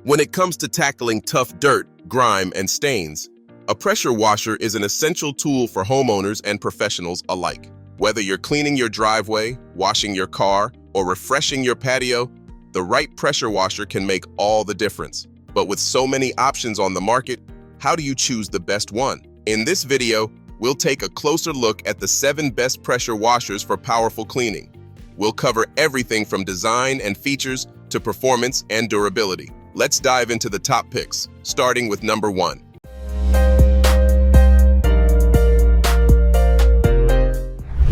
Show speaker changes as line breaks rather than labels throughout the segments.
When it comes to tackling tough dirt, grime, and stains, a pressure washer is an essential tool for homeowners and professionals alike. Whether you're cleaning your driveway, washing your car, or refreshing your patio, the right pressure washer can make all the difference. But with so many options on the market, how do you choose the best one? In this video, we'll take a closer look at the 7 best pressure washers for powerful cleaning. We'll cover everything from design and features to performance and durability. Let's dive into the top picks, starting with number 1.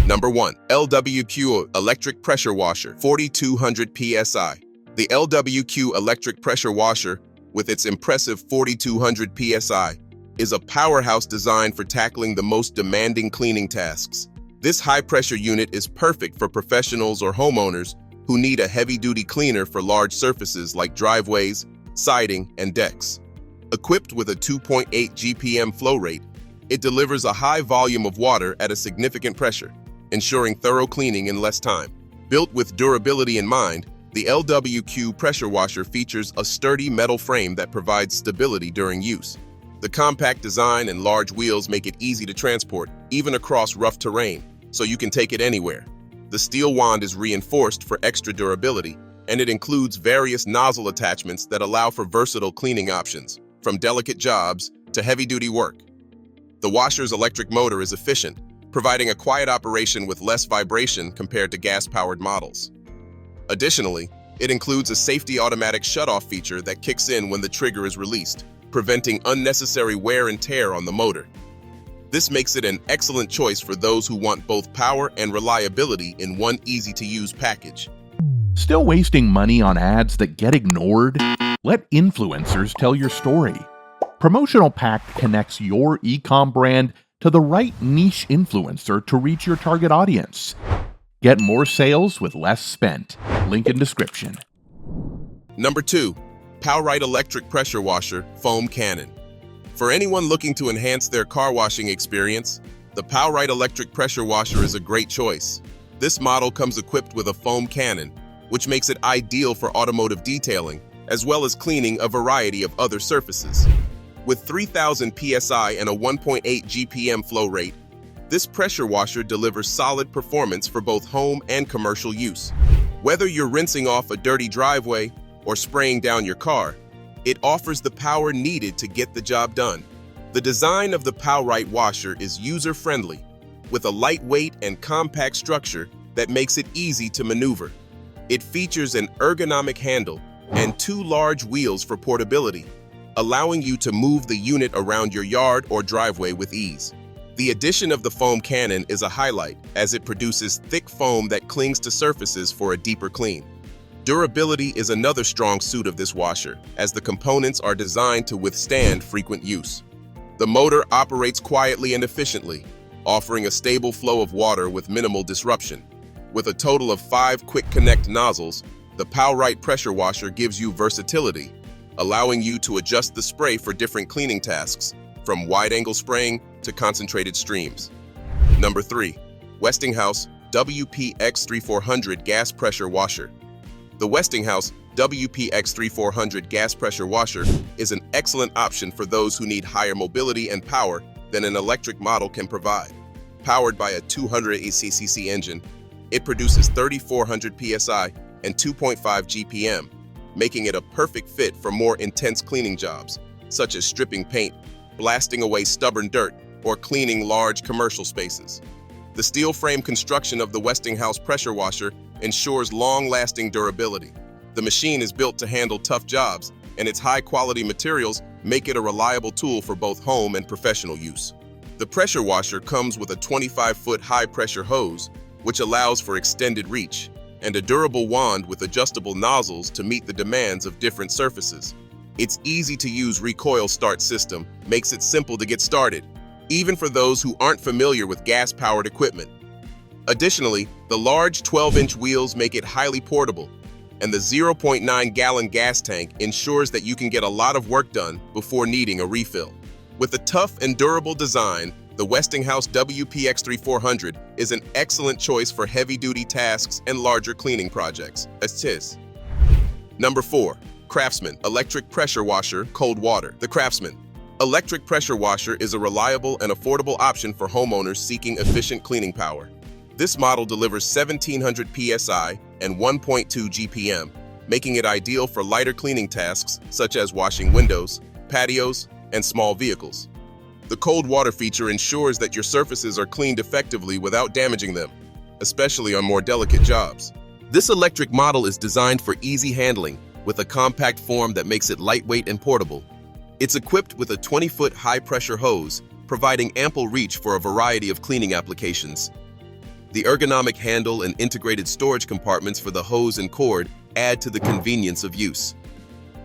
Number 1. LWQ Electric Pressure Washer, 4200 PSI. The LWQ Electric Pressure Washer, with its impressive 4200 PSI, is a powerhouse designed for tackling the most demanding cleaning tasks. This high-pressure unit is perfect for professionals or homeowners who need a heavy-duty cleaner for large surfaces like driveways, siding, and decks. Equipped with a 2.8 GPM flow rate, it delivers a high volume of water at a significant pressure, ensuring thorough cleaning in less time. Built with durability in mind, the LWQ pressure washer features a sturdy metal frame that provides stability during use. The compact design and large wheels make it easy to transport, even across rough terrain, so you can take it anywhere. The steel wand is reinforced for extra durability, and it includes various nozzle attachments that allow for versatile cleaning options, from delicate jobs to heavy-duty work. The washer's electric motor is efficient, providing a quiet operation with less vibration compared to gas-powered models. Additionally, it includes a safety automatic shutoff feature that kicks in when the trigger is released, preventing unnecessary wear and tear on the motor. This makes it an excellent choice for those who want both power and reliability in one easy-to-use package.
Still wasting money on ads that get ignored? Let influencers tell your story. Promotional Pack connects your e-com brand to the right niche influencer to reach your target audience. Get more sales with less spent. Link in description.
Number 2. PowRyte Electric Pressure Washer Foam Cannon. For anyone looking to enhance their car washing experience, the PowRyte Electric Pressure Washer is a great choice. This model comes equipped with a foam cannon, which makes it ideal for automotive detailing, as well as cleaning a variety of other surfaces. With 3000 PSI and a 1.8 GPM flow rate, this pressure washer delivers solid performance for both home and commercial use. Whether you're rinsing off a dirty driveway or spraying down your car, it offers the power needed to get the job done. The design of the PowRyte washer is user-friendly, with a lightweight and compact structure that makes it easy to maneuver. It features an ergonomic handle and 2 large wheels for portability, allowing you to move the unit around your yard or driveway with ease. The addition of the foam cannon is a highlight, as it produces thick foam that clings to surfaces for a deeper clean. Durability is another strong suit of this washer, as the components are designed to withstand frequent use. The motor operates quietly and efficiently, offering a stable flow of water with minimal disruption. With a total of 5 quick connect nozzles, the PowRyte pressure washer gives you versatility, allowing you to adjust the spray for different cleaning tasks, from wide-angle spraying to concentrated streams. Number 3. Westinghouse WPX3400 Gas Pressure Washer. The Westinghouse WPX3400 Gas Pressure Washer is an excellent option for those who need higher mobility and power than an electric model can provide. Powered by a 280 cc engine, it produces 3400 PSI and 2.5 GPM, making it a perfect fit for more intense cleaning jobs, such as stripping paint, blasting away stubborn dirt, or cleaning large commercial spaces. The steel frame construction of the Westinghouse pressure washer ensures long-lasting durability. The machine is built to handle tough jobs, and its high-quality materials make it a reliable tool for both home and professional use. The pressure washer comes with a 25-foot high-pressure hose, which allows for extended reach, and a durable wand with adjustable nozzles to meet the demands of different surfaces. Its easy-to-use recoil start system makes it simple to get started, even for those who aren't familiar with gas-powered equipment. Additionally, the large 12-inch wheels make it highly portable, and the 0.9-gallon gas tank ensures that you can get a lot of work done before needing a refill. With a tough and durable design, the Westinghouse WPX3400 is an excellent choice for heavy-duty tasks and larger cleaning projects. Number 4. CRAFTSMAN Electric Pressure Washer Cold Water. The CRAFTSMAN Electric Pressure Washer is a reliable and affordable option for homeowners seeking efficient cleaning power. This model delivers 1700 psi and 1.2 GPM, making it ideal for lighter cleaning tasks such as washing windows, patios, and small vehicles. The cold water feature ensures that your surfaces are cleaned effectively without damaging them, especially on more delicate jobs. This electric model is designed for easy handling with a compact form that makes it lightweight and portable. It's equipped with a 20-foot high-pressure hose, providing ample reach for a variety of cleaning applications. The ergonomic handle and integrated storage compartments for the hose and cord add to the convenience of use.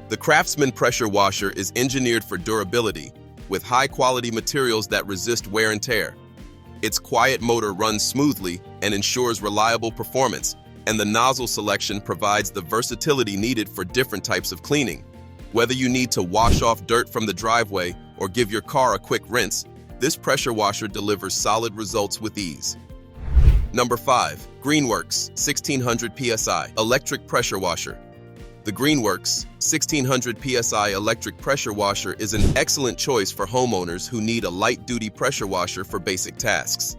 The CRAFTSMAN pressure washer is engineered for durability, with high-quality materials that resist wear and tear. Its quiet motor runs smoothly and ensures reliable performance, and the nozzle selection provides the versatility needed for different types of cleaning. Whether you need to wash off dirt from the driveway or give your car a quick rinse, this pressure washer delivers solid results with ease. Number 5. Greenworks 1600 psi Electric Pressure Washer. The Greenworks 1600 psi electric pressure washer is an excellent choice for homeowners who need a light-duty pressure washer for basic tasks.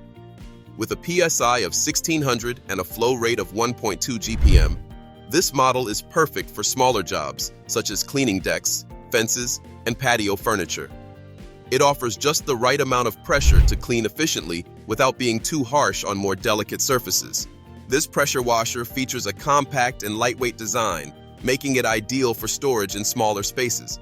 With a PSI of 1600 and a flow rate of 1.2 GPM, this model is perfect for smaller jobs, such as cleaning decks, fences, and patio furniture. It offers just the right amount of pressure to clean efficiently without being too harsh on more delicate surfaces. This pressure washer features a compact and lightweight design, making it ideal for storage in smaller spaces.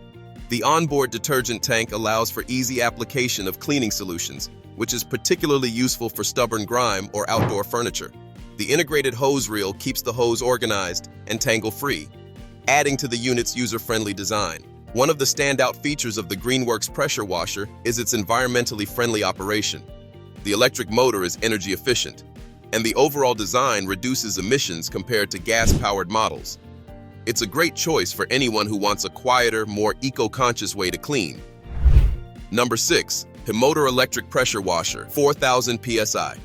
The onboard detergent tank allows for easy application of cleaning solutions, which is particularly useful for stubborn grime or outdoor furniture. The integrated hose reel keeps the hose organized and tangle-free, adding to the unit's user-friendly design. One of the standout features of the Greenworks pressure washer is its environmentally friendly operation. The electric motor is energy efficient, and the overall design reduces emissions compared to gas-powered models. It's a great choice for anyone who wants a quieter, more eco-conscious way to clean. Number 6. HIMOTOR Electric Pressure Washer 4000 psi.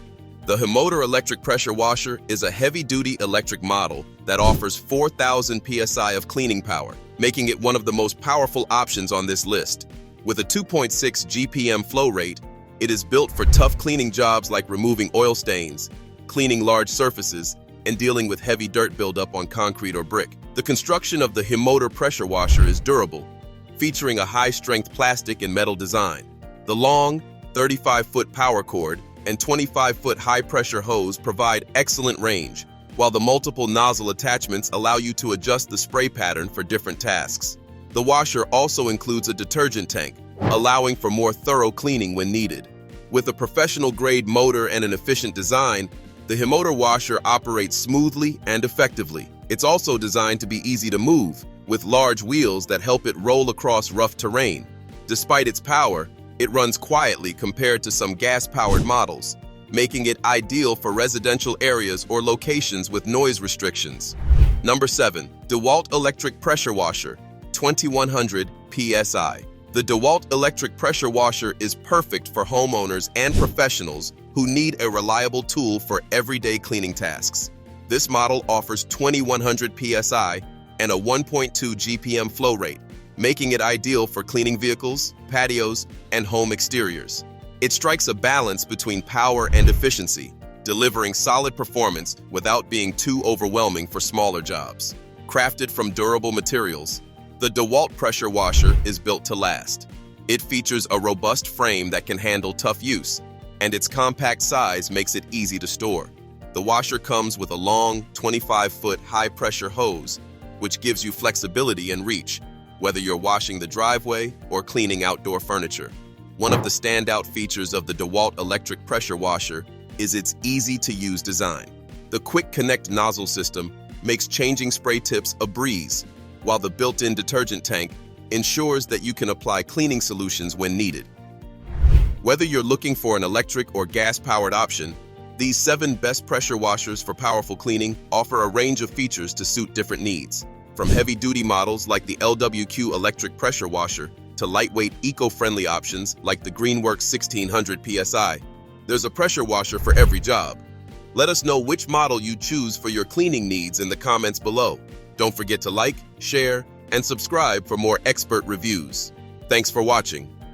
The HIMOTOR Electric Pressure Washer is a heavy-duty electric model that offers 4000 psi of cleaning power, making it one of the most powerful options on this list. With a 2.6 GPM flow rate, it is built for tough cleaning jobs like removing oil stains, cleaning large surfaces, and dealing with heavy dirt buildup on concrete or brick. The construction of the HIMOTOR pressure washer is durable, featuring a high-strength plastic and metal design. The long, 35-foot power cord and 25-foot high-pressure hose provide excellent range, while the multiple nozzle attachments allow you to adjust the spray pattern for different tasks. The washer also includes a detergent tank, allowing for more thorough cleaning when needed. With a professional-grade motor and an efficient design, the HIMOTOR washer operates smoothly and effectively. It's also designed to be easy to move, with large wheels that help it roll across rough terrain. Despite its power, it runs quietly compared to some gas-powered models, making it ideal for residential areas or locations with noise restrictions. Number 7. DEWALT Electric Pressure Washer 2100 psi. The DEWALT Electric Pressure Washer is perfect for homeowners and professionals who need a reliable tool for everyday cleaning tasks. This model offers 2100 psi and a 1.2 GPM flow rate, making it ideal for cleaning vehicles, patios, and home exteriors. It strikes a balance between power and efficiency, delivering solid performance without being too overwhelming for smaller jobs. Crafted from durable materials, the DEWALT pressure washer is built to last. It features a robust frame that can handle tough use, and its compact size makes it easy to store. The washer comes with a long, 25-foot high-pressure hose, which gives you flexibility and reach, whether you're washing the driveway or cleaning outdoor furniture. One of the standout features of the DEWALT electric pressure washer is its easy-to-use design. The quick connect nozzle system makes changing spray tips a breeze, while the built-in detergent tank ensures that you can apply cleaning solutions when needed. Whether you're looking for an electric or gas-powered option, these 7 best pressure washers for powerful cleaning offer a range of features to suit different needs. From heavy-duty models like the LWQ electric pressure washer to lightweight, eco-friendly options like the Greenworks 1600 psi, there's a pressure washer for every job. Let us know which model you choose for your cleaning needs in the comments below. Don't forget to like, share, and subscribe for more expert reviews. Thanks for watching.